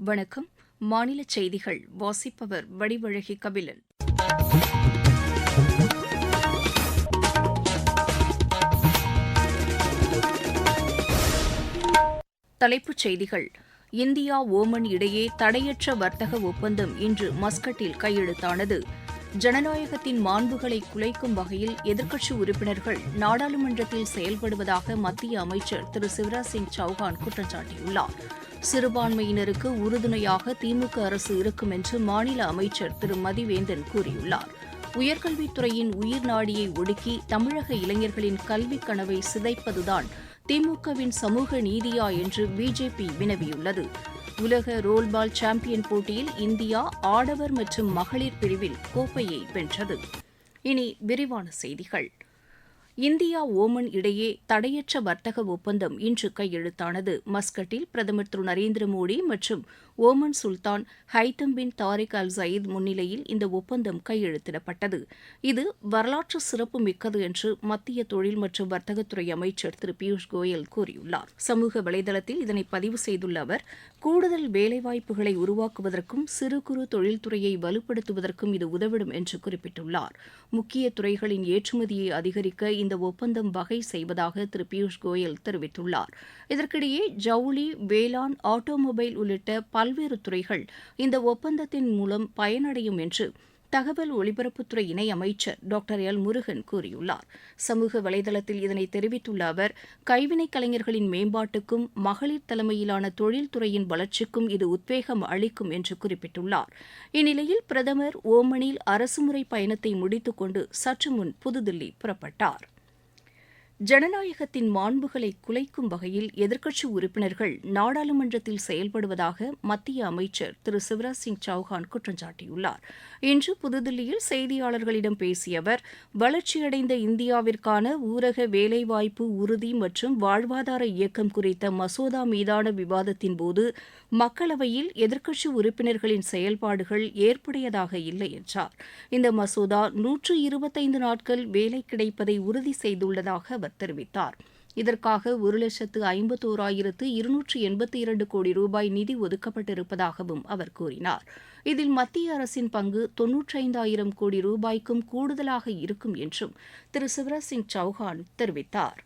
வணக்கம். மாநில செய்திகள் வாசிப்பவர் வடிவழகி கபிலன். தலைப்புச் செய்திகள். இந்தியா ஓமன் இடையே தடையற்ற வர்த்தக ஒப்பந்தம் இன்று மஸ்கட்டில் கையெழுத்தானது. ஜனநாயகத்தின் மாண்புகளை குலைக்கும் வகையில் எதிர்க்கட்சி உறுப்பினர்கள் நாடாளுமன்றத்தில் செயல்படுவதாக மத்திய அமைச்சர் திரு சிவராஜ் சிங் சௌஹான் குற்றம் சாட்டியுள்ளார். சிறுபான்மையினருக்கு உறுதுணையாக திமுக அரசு இருக்கும் என்று மாநில அமைச்சர் திரு மதிவேந்தன் கூறியுள்ளார். உயர்கல்வித்துறையின் உயிர் நாடியை ஒடுக்கி தமிழக இளைஞர்களின் கல்விக் கனவை சிதைப்பதுதான் திமுகவின் சமூக நீதியா என்று பிஜேபி வினவியுள்ளது. உலக ரோல்பால் சாம்பியன் போட்டியில் இந்தியா ஆடவர் மற்றும் மகளிர் பிரிவில் கோப்பையை வென்றது. இனி விரிவான செய்திகள். இந்தியா ஓமன் இடையே தடையற்ற வர்த்தக ஒப்பந்தம் இன்று கையெழுத்தானது. மஸ்கட்டில் பிரதமர் திரு நரேந்திர மோடி மற்றும் ஓமன் சுல்தான் ஹைத்தம் பின் தாரிக் அல் சயீத் முன்னிலையில் இந்த ஒப்பந்தம் கையெழுத்திடப்பட்டது. இது வரலாற்று சிறப்பு மிக்கது என்று மத்திய தொழில் மற்றும் வர்த்தகத்துறை அமைச்சர் திரு பியூஷ் கோயல் கூறியுள்ளார். சமூக வலைதளத்தில் இதனை பதிவு செய்துள்ள அவர், கூடுதல் வேலைவாய்ப்புகளை உருவாக்குவதற்கும் சிறு குறு தொழில்துறையை வலுப்படுத்துவதற்கும் இது உதவிடும் என்று குறிப்பிட்டுள்ளார். முக்கிய துறைகளின் ஏற்றுமதியை அதிகரிக்க இந்த ஒப்பந்தம் வகை செய்வதாக திரு பியூஷ் கோயல் தெரிவித்துள்ளார். இதற்கிடையே ஜவுளி, வேளாண், ஆட்டோமொபைல் உள்ளிட்ட பல்வேறு துறைகள் இந்த ஒப்பந்தத்தின் மூலம் பயனடையும் என்று தகவல் ஒலிபரப்புத்துறை இணை அமைச்சர் டாக்டர் எல் முருகன் கூறியுள்ளார். சமூக வலைதளத்தில் இதனை தெரிவித்துள்ள அவர், கைவினைக் கலைஞர்களின் மேம்பாட்டுக்கும் மகளிர் தலைமையிலான தொழில்துறையின் வளர்ச்சிக்கும் இது உத்வேகம் அளிக்கும் என்று குறிப்பிட்டுள்ளார். இந்நிலையில் பிரதமர் ஓமனில் அரசுமுறை பயணத்தை முடித்துக் கொண்டு சற்று முன் புதுதில்லி புறப்பட்டார். ஜனநாயகத்தின் மாண்புகளை குலைக்கும் வகையில் எதிர்க்கட்சி உறுப்பினர்கள் நாடாளுமன்றத்தில் செயல்படுவதாக மத்திய அமைச்சர் திரு சிவராஜ் சிங் சௌஹான் குற்றம் சாட்டியுள்ளார். இன்று புதுதில்லியில் செய்தியாளர்களிடம் பேசிய அவர், வளர்ச்சியடைந்த இந்தியாவிற்கான ஊரக வேலைவாய்ப்பு உறுதி மற்றும் வாழ்வாதார இயக்கம் குறித்த மசோதா மீதான விவாதத்தின்போது மக்களவையில் எதிர்க்கட்சி உறுப்பினர்களின் செயல்பாடுகள் ஏற்புடையதாக இல்லை என்றார். இந்த மசோதா 125 நாட்கள் வேலை கிடைப்பதை உறுதி செய்துள்ளதாக அவர் தெரிவித்தார். இதற்காக 1,51,282 கோடி ரூபாய் நிதி ஒதுக்கப்பட்டிருப்பதாகவும் அவர் கூறினார். இதில் மத்திய அரசின் பங்கு 95,000 கோடி ரூபாய்க்கும் கூடுதலாக இருக்கும் என்றும் திரு சிவராஜ் சிங் சௌஹான் தெரிவித்தார்.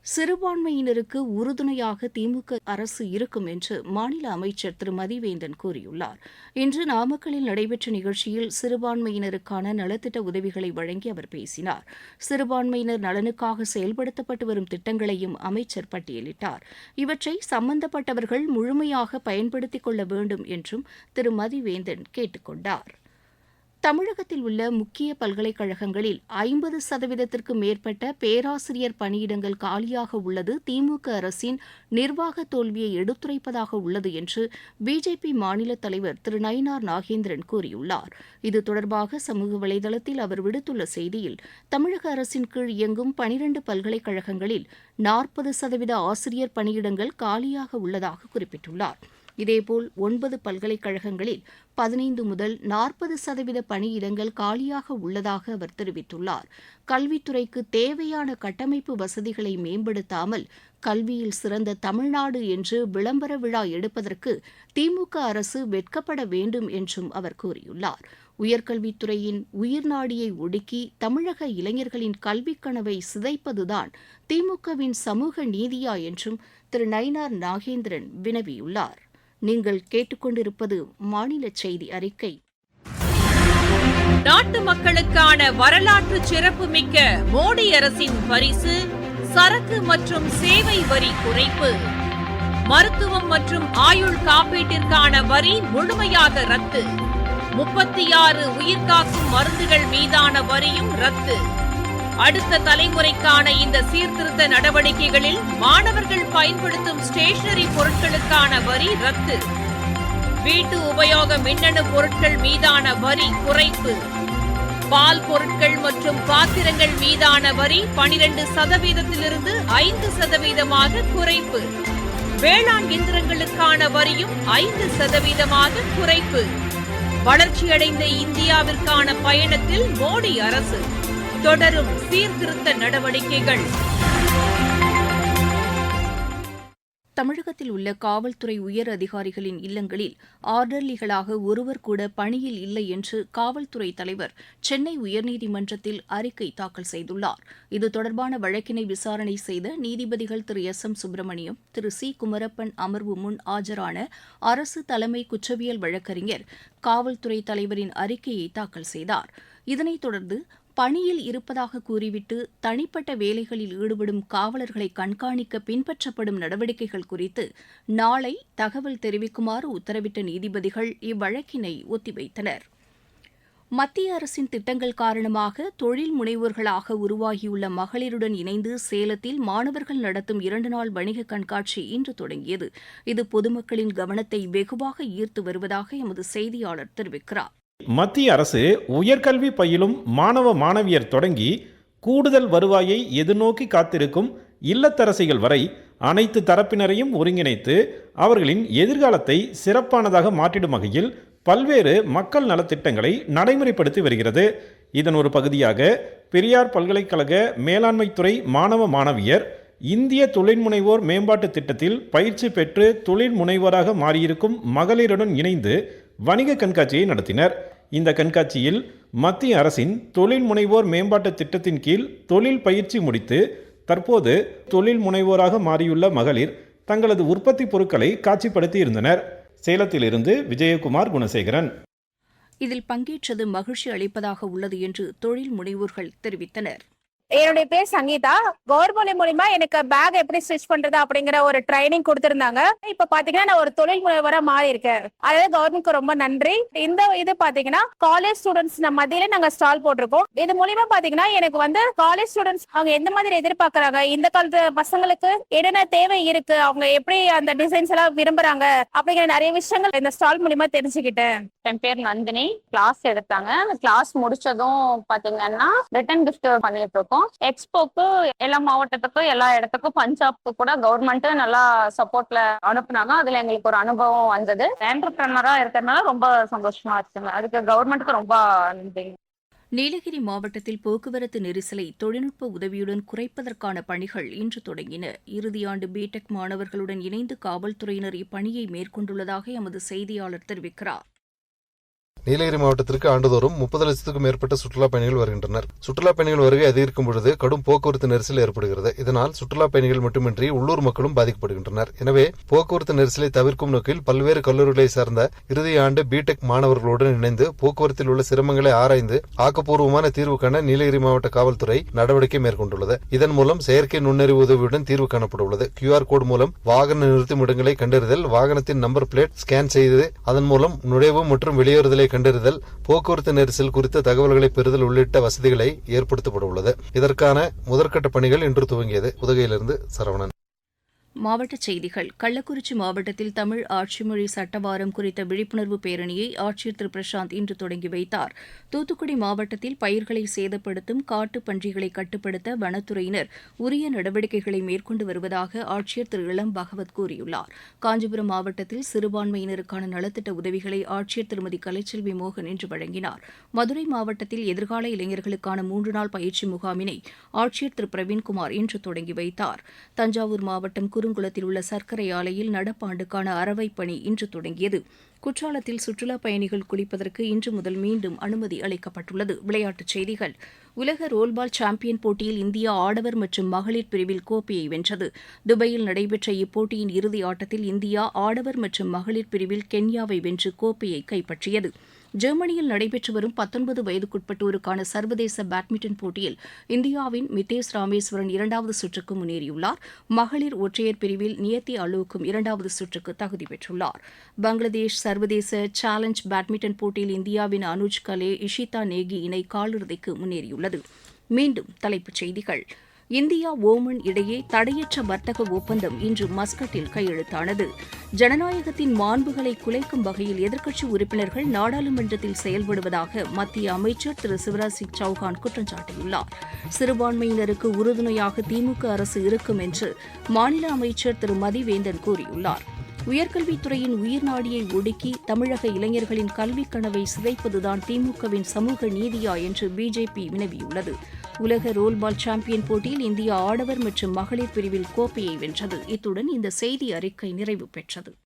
சிறுபான்மையினருக்கு உறுதுணையாக திமுக அரசு இருக்கும் என்று மாநில அமைச்சர் திரு மதிவேந்தன் கூறியுள்ளார். இன்று நாமக்கல்லில் நடைபெற்ற நிகழ்ச்சியில் சிறுபான்மையினருக்கான நலத்திட்ட உதவிகளை வழங்கி அவர் பேசினார். சிறுபான்மையினர் நலனுக்காக செயல்படுத்தப்பட்டு வரும் திட்டங்களையும் அமைச்சர் பட்டியலிட்டார். இவற்றை சம்பந்தப்பட்டவர்கள் முழுமையாக பயன்படுத்திக் கொள்ள வேண்டும் என்றும் திரு மதிவேந்தன் கேட்டுக் கொண்டார். தமிழகத்தில் உள்ள முக்கிய பல்கலைக்கழகங்களில் 50% மேற்பட்ட பேராசிரியர் பணியிடங்கள் காலியாக உள்ளது திமுக அரசின் நிர்வாக தோல்வியை எடுத்துரைப்பதாக உள்ளது என்று பிஜேபி மாநில தலைவர் திரு நயினார் நாகேந்திரன் கூறியுள்ளார். இது தொடர்பாக சமூக வலைதளத்தில் அவர் விடுத்துள்ள செய்தியில், தமிழக அரசின் கீழ் இயங்கும் 12 பல்கலைக்கழகங்களில் 40% ஆசிரியர் பணியிடங்கள் காலியாக உள்ளதாக குறிப்பிட்டுள்ளார். இதேபோல் 9 பல்கலைக்கழகங்களில் 15 முதல் 40% பணியிடங்கள் காலியாக உள்ளதாக அவர் தெரிவித்துள்ளார். கல்வித்துறைக்கு தேவையான கட்டமைப்பு வசதிகளை மேம்படுத்தாமல் கல்வியில் சிறந்த தமிழ்நாடு என்று விளம்பர விழா எடுப்பதற்கு திமுக அரசு வெட்கப்பட வேண்டும் என்றும் அவர் கூறியுள்ளார். உயர்கல்வித்துறையின் உயிர் நாடியை ஒடுக்கி தமிழக இளைஞர்களின் கல்விக் கனவை சிதைப்பதுதான் திமுகவின் சமூக நீதியா என்றும் திரு நயினார் நாகேந்திரன் வினவியுள்ளார். நீங்கள் கேட்டுக்கொண்டிருப்பது மாநில செய்தி அறிக்கை. நாட்டு மக்களுக்கான வரலாற்று சிறப்புமிக்க மோடி அரசின் பரிசு சரக்கு மற்றும் சேவை வரி குறைப்பு. மருத்துவம் மற்றும் ஆயுள் காப்பீட்டிற்கான வரி முழுமையாக ரத்து. 36 உயிர்காக்கும் மருந்துகள் மீதான வரியும் ரத்து. அடுத்த தலைமுறைக்கான இந்த சீர்திருத்த நடவடிக்கைகளில் மாணவர்கள் பயன்படுத்தும் ஸ்டேஷனரி பொருட்களுக்கான வரி ரத்து. வீட்டு உபயோக மின்னணு பொருட்கள் மீதான வரி குறைப்பு. பால் பொருட்கள் மற்றும் பாத்திரங்கள் மீதான வரி 12%-இருந்து 5% குறைப்பு. வேளாண் இயந்திரங்களுக்கான வரியும் 5% குறைப்பு. வளர்ச்சியடைந்த இந்தியாவிற்கான பயணத்தில் மோடி அரசு தொடரும் சீர்திருத்த நடவடிக்கைகள். தமிழகத்தில் உள்ள காவல்துறை உயர் அதிகாரிகளின் இல்லங்களில் ஆர்டர்லிகளாக ஒருவர் கூட பணியில் இல்லை என்று காவல்துறை தலைவர் சென்னை உயர்நீதிமன்றத்தில் அறிக்கை தாக்கல் செய்துள்ளார். இது தொடர்பான வழக்கினை விசாரணை செய்த நீதிபதிகள் திரு S.M. சுப்பிரமணியம், திரு C. குமரப்பன் அமர்வு முன் ஆஜரான அரசு தலைமை குற்றவியல் வழக்கறிஞர் காவல்துறை தலைவரின் அறிக்கையை தாக்கல் செய்தார். இதனைத் தொடர்ந்து பணியில் இருப்பதாக கூறிவிட்டு தனிப்பட்ட வேலைகளில் ஈடுபடும் காவலர்களை கண்காணிக்க பின்பற்றப்படும் நடவடிக்கைகள் குறித்து நாளை தகவல் தெரிவிக்குமாறு உத்தரவிட்ட நீதிபதிகள் இவ்வழக்கினை ஒத்திவைத்தனர். மத்திய அரசின் திட்டங்கள் காரணமாக தொழில் முனைவோர்களாக உருவாகியுள்ள மகளிருடன் இணைந்து சேலத்தில் மாணவர்கள் நடத்தும் 2 நாள் வணிக கண்காட்சி இன்று தொடங்கியது. இது பொதுமக்களின் கவனத்தை வெகுவாக ஈர்த்து வருவதாக எமது செய்தியாளர் தெரிவிக்கிறார். மத்திய அரசு உயர்கல்வி பயிலும் மாணவ மாணவியர் தொடங்கி கூடுதல் வருவாயை எதிர்நோக்கி காத்திருக்கும் இல்லத்தரசிகள் வரை அனைத்து தரப்பினரையும் ஒருங்கிணைத்து அவர்களின் எதிர்காலத்தை சிறப்பானதாக மாற்றிடும் வகையில் பல்வேறு மக்கள் நலத்திட்டங்களை நடைமுறைப்படுத்தி வருகிறது. இதன் ஒரு பகுதியாக பெரியார் பல்கலைக்கழக மேலாண்மைத்துறை மாணவ மாணவியர் இந்திய தொழில்முனைவோர் மேம்பாட்டு திட்டத்தில் பயிற்சி பெற்று தொழில் முனைவோராக மாறியிருக்கும் மகளிருடன் இணைந்து வணிக கண்காட்சியை நடத்தினர். இந்த கண்காட்சியில் மத்திய அரசின் தொழில் முனைவோர் மேம்பாட்டு திட்டத்தின் கீழ் தொழில் பயிற்சி முடித்து தற்போது தொழில் முனைவோராக மாறியுள்ள மகளிர் தங்களது உற்பத்தி பொருட்களை காட்சிப்படுத்தி இருந்தனர். சேலத்திலிருந்து விஜயகுமார் குணசேகரன். இதில் பங்கேற்றது மகிழ்ச்சி அளிப்பதாக உள்ளது என்று தொழில் முனைவோர்கள் தெரிவித்தனர். என்னுடைய பேர் சங்கீதா. கவர்மெண்ட் மூலியமா எனக்கு பேக் எப்படி ஸ்டிச் பண்றது அப்படிங்கிற ஒரு ட்ரைனிங் கொடுத்திருந்தாங்க. இப்ப பாத்தீங்கன்னா நான் ஒரு தொழில் முனைவரா மாறி இருக்கேன். அதாவது கவர்மெண்ட்க்கு ரொம்ப நன்றி. இந்த இது பாத்தீங்கன்னா காலேஜ் ஸ்டூடெண்ட்ஸ் மத்தியில நாங்க ஸ்டால் போட்டிருக்கோம். இது மூலியமா பாத்தீங்கன்னா எனக்கு காலேஜ் ஸ்டூடெண்ட்ஸ் அவங்க எந்த மாதிரி எதிர்பார்க்கறாங்க, இந்த காலத்து பசங்களுக்கு என்னென்ன தேவை இருக்கு, அவங்க எப்படி அந்த டிசைன்ஸ் எல்லாம் விரும்புறாங்க அப்படிங்கிற நிறைய விஷயங்கள் இந்த ஸ்டால் மூலியமா தெரிஞ்சுக்கிட்டேன். என் பேர் நந்தினி. கிளாஸ் எடுத்தாங்க. அந்த கிளாஸ் முடிச்சதும் பாத்தீங்கன்னா ரிட்டன் கிஃப்ட் பண்ணிட்டு இருக்கோம். எக்ஸ்போக்கு எல்லா மாவட்டத்துக்கும் எல்லா இடத்துக்கும் பஞ்சாப்க்கு கூட கவர்மெண்ட் நல்லா சப்போர்ட்ல அனுப்புனாங்க. அதுல எங்களுக்கு ஒரு அனுபவம் வந்தது. என்டர்பிரனரா இருக்கிறதுனால ரொம்ப சந்தோஷமா இருக்குங்க. அதுக்கு கவர்மெண்ட்டுக்கு ரொம்ப நன்றி. நீலகிரி மாவட்டத்தில் போக்குவரத்து நெரிசலை தொழில்நுட்ப உதவியுடன் குறைப்பதற்கான பணிகள் இன்று தொடங்கின. இறுதியாண்டு பிடெக் மாணவர்களுடன் இணைந்து காவல்துறையினர் இப்பணியை மேற்கொண்டுள்ளதாக எமது செய்தியாளர் தெரிவிக்கிறார். நீலகிரி மாவட்டத்திற்கு ஆண்டுதோறும் 30 லட்சத்துக்கும் மேற்பட்ட சுற்றுலா பயணிகள் வருகின்றனர். சுற்றுலா பயணிகள் வருகை அதிகரிக்கும் பொழுது கடும் போக்குவரத்து நெரிசல் ஏற்படுகிறது. இதனால் சுற்றுலா பயணிகள் மட்டுமின்றி உள்ளூர் மக்களும் பாதிக்கப்படுகின்றனர். எனவே போக்குவரத்து நெரிசலை தவிர்க்கும் நோக்கில் பல்வேறு கல்லூரிகளை சார்ந்த இறுதி ஆண்டு பிடெக் மாணவர்களுடன் இணைந்து போக்குவரத்தில் உள்ள சிரமங்களை ஆராய்ந்து ஆக்கப்பூர்வமான தீர்வு காண நீலகிரி மாவட்ட காவல்துறை நடவடிக்கை மேற்கொண்டுள்ளது. இதன் மூலம் செயற்கை நுண்ணறிவு உதவியுடன் தீர்வு காணப்பட உள்ளது. QR கோடு மூலம் வாகன நிறுத்தும் இடங்களை கண்டறிதல், வாகனத்தின் நம்பர் பிளேட் ஸ்கேன் செய்து அதன் மூலம் நுழைவு மற்றும் வெளியேறுதலை கண்டறிதல், போக்குவரத்து நெரிசல் குறித்த தகவல்களை பெறுதல் உள்ளிட்ட வசதிகளை ஏற்படுத்தப்பட உள்ளது. இதற்கான முதற்கட்ட பணிகள் இன்று துவங்கியது. உதகையிலிருந்து சரவணன். மாவட்டச் செய்திகள். கள்ளக்குறிச்சி மாவட்டத்தில் தமிழ் ஆட்சிமொழி சட்டவாரம் குறித்த விழிப்புணர்வு பேரணியை ஆட்சியர் திரு பிரசாந்த் இன்று தொடங்கி வைத்தார். தூத்துக்குடி மாவட்டத்தில் பயிர்களை சேதப்படுத்தும் காட்டு பன்றிகளை கட்டுப்படுத்த வனத்துறையினர் உரிய நடவடிக்கைகளை மேற்கொண்டு வருவதாக ஆட்சியர் திரு இளம் பகவத் கூறியுள்ளார். காஞ்சிபுரம் மாவட்டத்தில் சிறுபான்மையினருக்கான நலத்திட்ட உதவிகளை ஆட்சியர் திருமதி கலைச்செல்வி மோகன் இன்று வழங்கினார். மதுரை மாவட்டத்தில் எதிர்கால இளைஞர்களுக்கான 3 நாள் பயிற்சி முகாமினை ஆட்சியர் திரு பிரவீன்குமார் இன்று தொடங்கி வைத்தார். தஞ்சாவூர் மாவட்டம் குறுங்குளத்தில் உள்ள சர்க்கரை ஆலையில் நடப்பாண்டுக்கான அரவை பணி இன்று தொடங்கியது. குற்றாலத்தில் சுற்றுலாப் பயணிகள் குளிப்பதற்கு இன்று முதல் மீண்டும் அனுமதி அளிக்கப்பட்டுள்ளது. விளையாட்டுச் செய்திகள். உலக ரோல்பால் சாம்பியன் போட்டியில் இந்தியா ஆடவர் மற்றும் மகளிர் பிரிவில் கோப்பையை வென்றது. துபாயில் நடைபெற்ற இப்போட்டியின் இறுதி ஆட்டத்தில் இந்தியா ஆடவர் மற்றும் மகளிர் பிரிவில் கென்யாவை வென்று கோப்பையை கைப்பற்றியது. ஜெர்மனியில் நடைபெற்று வரும் 19 வயதுக்குட்பட்டோருக்கான சர்வதேச பேட்மிண்டன் போட்டியில் இந்தியாவின் மிதேஷ் ராமேஸ்வரன் 2வது சுற்றுக்கு முன்னேறியுள்ளார். மகளிர் ஒற்றையர் பிரிவில் நியத்தி அலோக்கும் 2வது சுற்றுக்கு தகுதி பெற்றுள்ளார். பங்களாதேஷ் சர்வதேச சேலஞ்ச் பேட்மிண்டன் போட்டியில் இந்தியாவின் அனுஜ் கலே, இஷிதா நேகி இணை காலிறுதிக்கு முன்னேறியுள்ளது. மீண்டும் தலைப்புச் செய்திகள். இந்தியா ஓமன் இடையே தடையற்ற வர்த்தக ஒப்பந்தம் இன்று மஸ்கட்டில் கையெழுத்தானது. ஜனநாயகத்தின் மாண்புகளை குலைக்கும் வகையில் எதிர்க்கட்சி உறுப்பினர்கள் நாடாளுமன்றத்தில் செயல்படுவதாக மத்திய அமைச்சர் திரு சிவராஜ் சிங் சௌஹான் குற்றம் சாட்டியுள்ளார். சிறுபான்மையினருக்கு உறுதுணையாக திமுக அரசு இருக்கும் என்று மாநில அமைச்சர் திரு மதிவேந்தன் கூறியுள்ளார். உயர்கல்வித்துறையின் உயிர்நாடியை ஒடுக்கி தமிழக இளைஞர்களின் கல்விக் கனவை சிதைப்பதுதான் திமுகவின் சமூக நீதியா என்று பிஜேபி வினவியுள்ளது. உலக ரோல்பால் சாம்பியன் போட்டியில் இந்தியா ஆடவர் மற்றும் மகளிர் பிரிவில் கோப்பையை வென்றது. இத்துடன் இந்த செய்தி அறிக்கை நிறைவு பெற்றது.